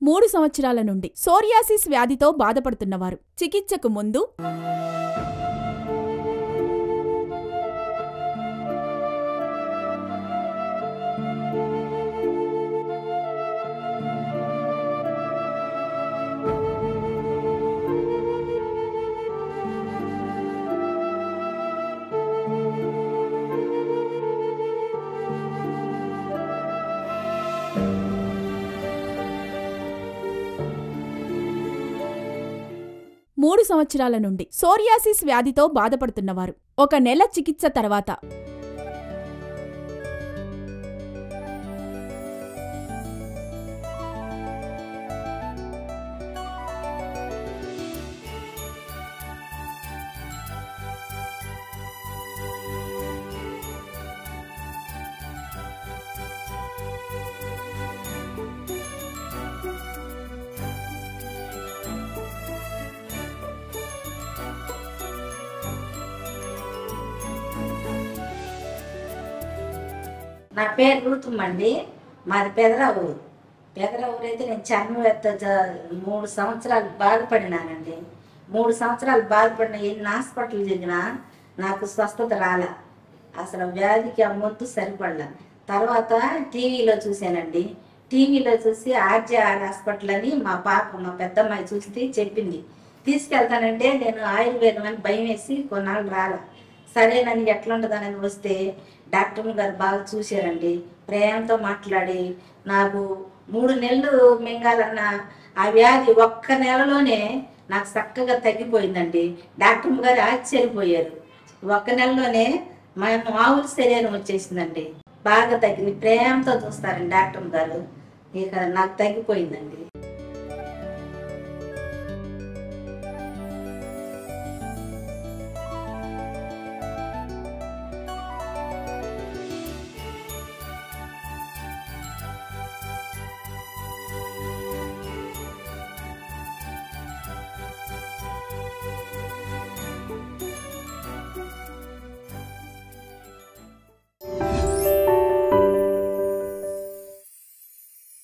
3 సంవత్సరాల నుండి సోరియాసిస్ వ్యాధితో బాధపడుతున్నవారు చికిత్సకు ముందు మూడు సంవత్సరాల నుండి సోరియాసిస్ వ్యాధితో బాధపడుతున్నవారు 1 నెల చికిత్స తర్వాత నా పేరు రూతుమ్మండి. మాది పెదరావూరు. పెదరావూరు అయితే నేను చర్మవ్యాధితో 3 సంవత్సరాలు బాధపడినానండి. 3 సంవత్సరాలు బాధపడిన ఎన్ని హాస్పిటల్ తిరిగినా నాకు స్వస్థత రాలే. అసలు వ్యాధికి ఆ మొద్దు సరిపడలే. తర్వాత టీవీలో చూశానండి. టీవీలో చూసి ఆర్జేఆర్ హాస్పిటల్ అని మా పెద్దమ్మాయి చూసి చెప్పింది. తీసుకెళ్తానంటే నేను ఆయుర్వేదం అని భయం వేసి కొన్నాళ్ళు రాలే. సరేనని ఎట్లుంటుందని వస్తే డాక్టర్ గారు బాగా చూశారండి. ప్రేమతో మాట్లాడి నాకు 3 నెలలు మింగాలన్న ఆ వ్యాధి 1 నెలలోనే నాకు చక్కగా తగ్గిపోయిందండి. డాక్టర్ గారు ఆశ్చర్యపోయారు. 1 నెలలోనే మామూలు శరీరం వచ్చేసిందండి. బాగా తగ్గింది. ప్రేమతో చూస్తారండి డాక్టర్ గారు. ఇక నాకు తగ్గిపోయిందండి.